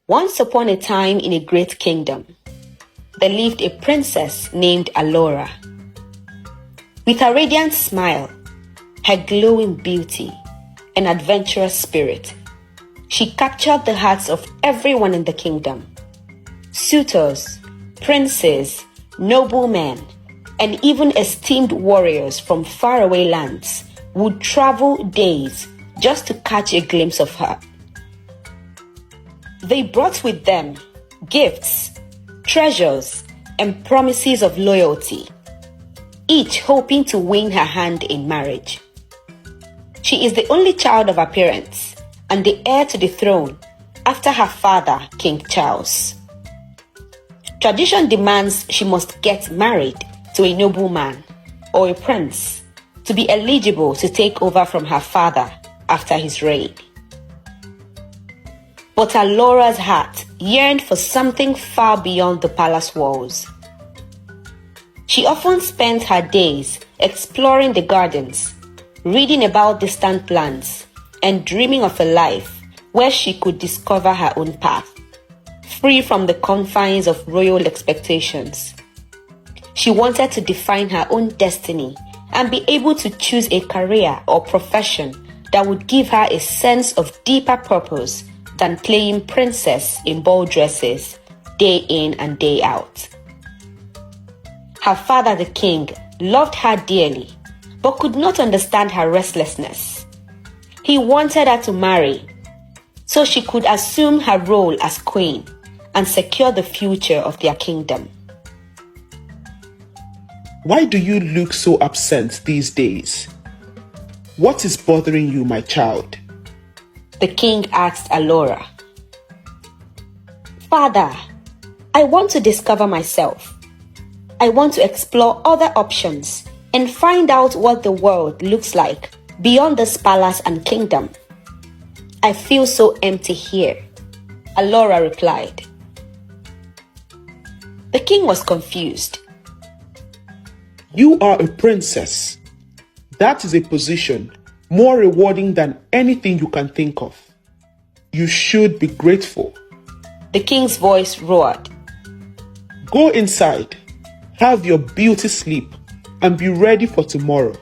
Once upon a time in a great kingdom, there lived a princess named Alora. With her radiant smile, her glowing beauty, and adventurous spirit, she captured the hearts of everyone in the kingdom. Suitors, princes, noblemen, and even esteemed warriors from faraway lands would travel days just to catch a glimpse of her. They brought with them gifts, treasures, and promises of loyalty, each hoping to win her hand in marriage. She is the only child of her parents and the heir to the throne after her father, King Charles. Tradition demands she must get married to a nobleman or a prince to be eligible to take over from her father after his reign. But Alora's heart yearned for something far beyond the palace walls. She often spent her days exploring the gardens, reading about distant lands, and dreaming of a life where she could discover her own path, free from the confines of royal expectations. She wanted to define her own destiny and be able to choose a career or profession that would give her a sense of deeper purpose than playing princess in ball dresses day in and day out. Her father, the king, loved her dearly, but could not understand her restlessness. He wanted her to marry so she could assume her role as queen and secure the future of their kingdom. Why do you look so absent these days? What is bothering you, my child? The king asked Alora. Father, I want to discover myself. I want to explore other options and find out what the world looks like beyond this palace and kingdom. I feel so empty here, Alora replied. The king was confused. You are a princess. That is a position more rewarding than anything you can think of. You should be grateful. The king's voice roared. Go inside, have your beauty sleep, and be ready for tomorrow.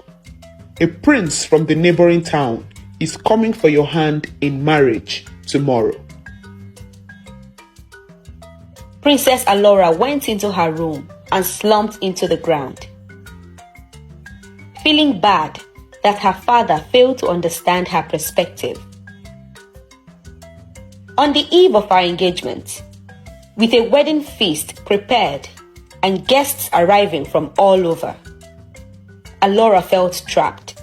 A prince from the neighboring town is coming for your hand in marriage tomorrow. Princess Alora went into her room and slumped into the ground. Feeling bad that her father failed to understand her perspective. On the eve of our engagement, with a wedding feast prepared and guests arriving from all over, Alora felt trapped.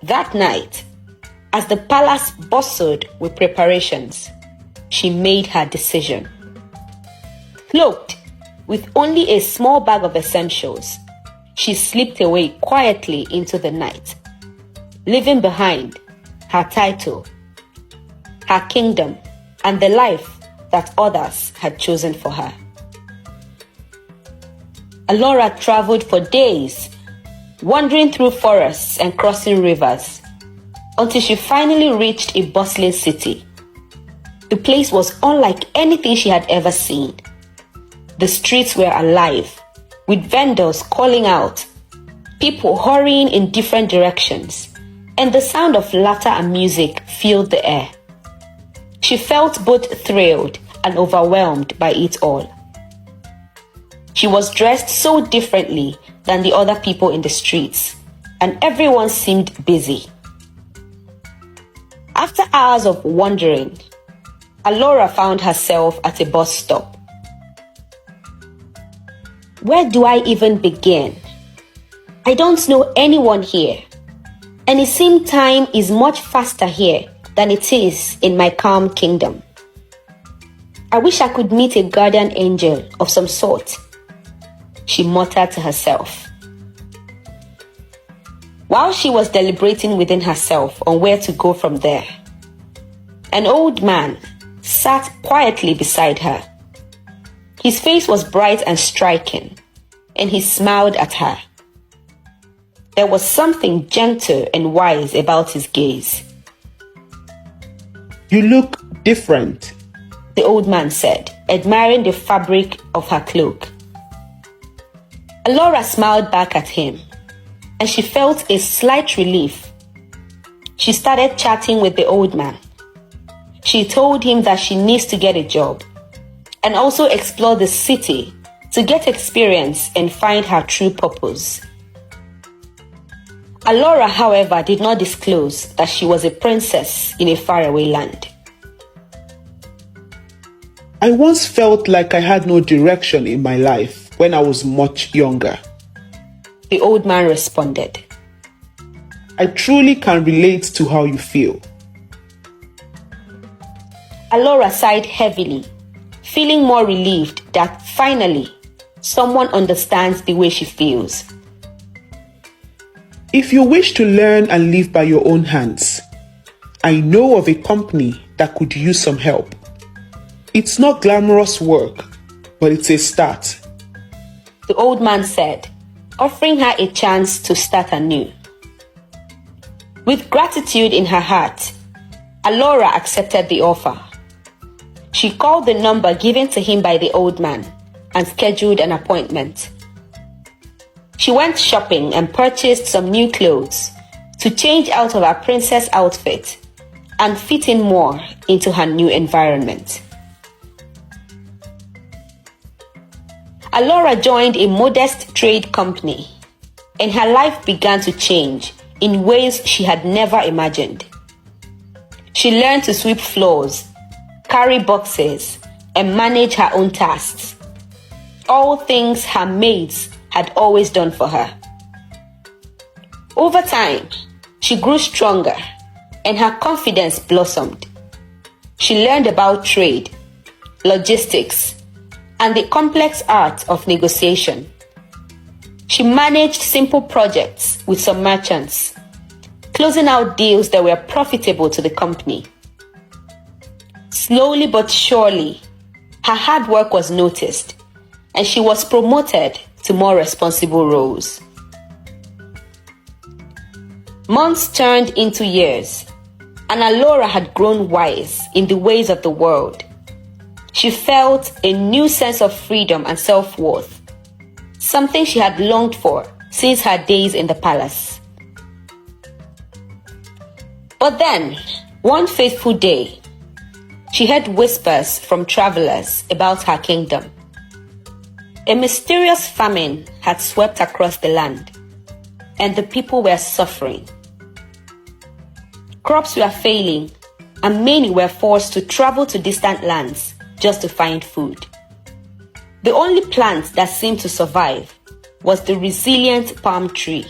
That night, as the palace bustled with preparations, she made her decision. Cloaked with only a small bag of essentials, she slipped away quietly into the night, leaving behind her title, her kingdom, and the life that others had chosen for her. Alora traveled for days, wandering through forests and crossing rivers, until she finally reached a bustling city. The place was unlike anything she had ever seen. The streets were alive, with vendors calling out, people hurrying in different directions, and the sound of laughter and music filled the air. She felt both thrilled and overwhelmed by it all. She was dressed so differently than the other people in the streets, and everyone seemed busy. After hours of wandering, Alora found herself at a bus stop. Where do I even begin? I don't know anyone here, and it seems time is much faster here than it is in my calm kingdom. I wish I could meet a guardian angel of some sort, she muttered to herself. While she was deliberating within herself on where to go from there, an old man sat quietly beside her. His face was bright and striking, and he smiled at her. There was something gentle and wise about his gaze. You look different. the old man said, admiring the fabric of her cloak. Alora smiled back at him, and she felt a slight relief. She started chatting with the old man. She told him that she needs to get a job and also explore the city to get experience and find her true purpose. Alora, however, did not disclose that she was a princess in a faraway land. I once felt like I had no direction in my life when I was much younger, the old man responded. I truly can relate to how you feel. Alora sighed heavily, feeling more relieved that finally someone understands the way she feels. If you wish to learn and live by your own hands, I know of a company that could use some help. It's not glamorous work, but it's a start, the old man said, offering her a chance to start anew. With gratitude in her heart, Alora accepted the offer. She called the number given to him by the old man and scheduled an appointment. She went shopping and purchased some new clothes to change out of her princess outfit and fit in more into her new environment. Alora joined a modest trade company, and her life began to change in ways she had never imagined. She learned to sweep floors, carry boxes, and manage her own tasks, all things her maids had always done for her. Over time, she grew stronger and her confidence blossomed. She learned about trade, logistics, and the complex art of negotiation. She managed simple projects with some merchants, closing out deals that were profitable to the company. Slowly but surely, her hard work was noticed, and she was promoted to more responsible roles. Months turned into years, and Alora had grown wise in the ways of the world. She felt a new sense of freedom and self-worth, something she had longed for since her days in the palace. But then, one fateful day, she heard whispers from travelers about her kingdom. A mysterious famine had swept across the land, and the people were suffering. Crops were failing, and many were forced to travel to distant lands just to find food. The only plant that seemed to survive was the resilient palm tree.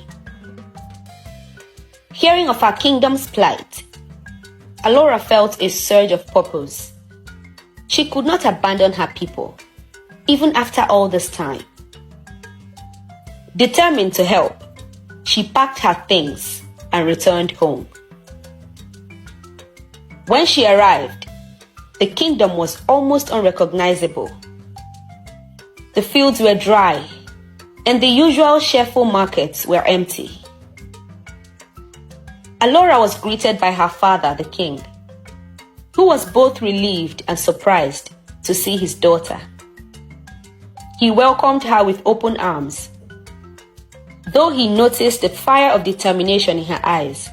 Hearing of her kingdom's plight, Alora felt a surge of purpose. She could not abandon her people, even after all this time. Determined to help, she packed her things and returned home. When she arrived, the kingdom was almost unrecognizable. The fields were dry, and the usual cheerful markets were empty. Alora was greeted by her father, the king, who was both relieved and surprised to see his daughter. He welcomed her with open arms, though he noticed the fire of determination in her eyes,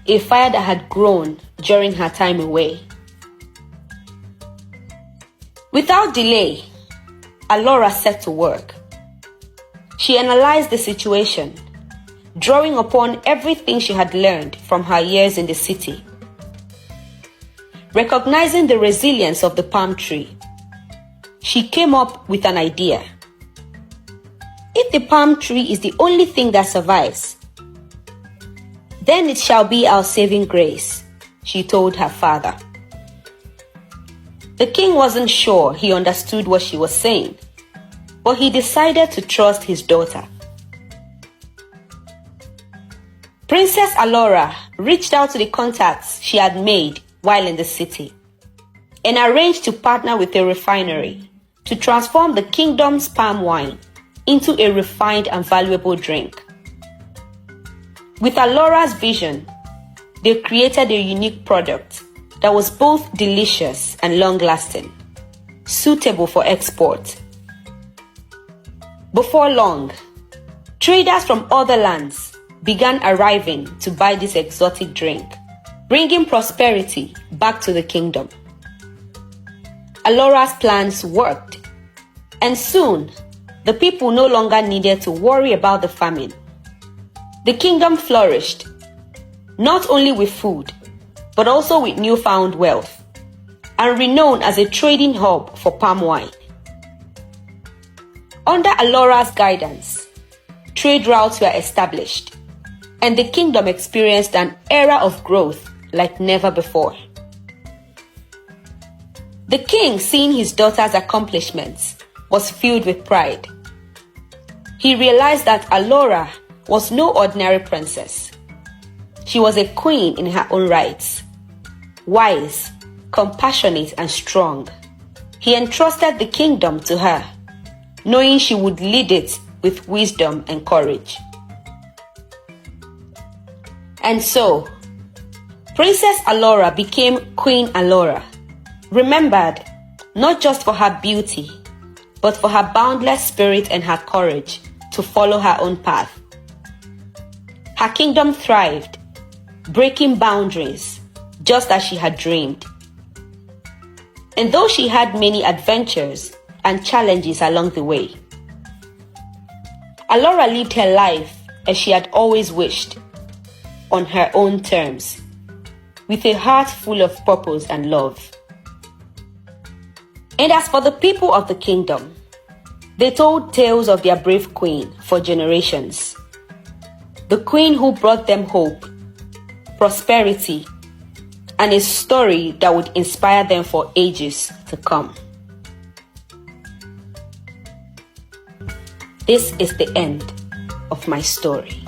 a fire that had grown during her time away. Without delay, Alora set to work. She analyzed the situation, drawing upon everything she had learned from her years in the city. Recognizing the resilience of the palm tree, she came up with an idea. If the palm tree is the only thing that survives, then it shall be our saving grace, she told her father. The king wasn't sure he understood what she was saying, but he decided to trust his daughter. Princess Alora reached out to the contacts she had made while in the city and arranged to partner with a refinery to transform the kingdom's palm wine into a refined and valuable drink. With Alora's vision, they created a unique product that was both delicious and long-lasting, suitable for export. Before long, traders from other lands began arriving to buy this exotic drink, bringing prosperity back to the kingdom. Alora's plans worked, and soon the people no longer needed to worry about the famine. The kingdom flourished, not only with food, but also with newfound wealth, and renowned as a trading hub for palm wine. Under Alora's guidance, trade routes were established, and the kingdom experienced an era of growth like never before. The king, seeing his daughter's accomplishments, was filled with pride. He realized that Alora was no ordinary princess. She was a queen in her own rights, wise, compassionate, and strong. He entrusted the kingdom to her, knowing she would lead it with wisdom and courage. And so, Princess Alora became Queen Alora, remembered not just for her beauty, but for her boundless spirit and her courage to follow her own path. Her kingdom thrived, breaking boundaries, just as she had dreamed. And though she had many adventures and challenges along the way, Alora lived her life as she had always wished, on her own terms, with a heart full of purpose and love. And as for the people of the kingdom, they told tales of their brave queen for generations. The queen who brought them hope, prosperity, and a story that would inspire them for ages to come. This is the end of my story.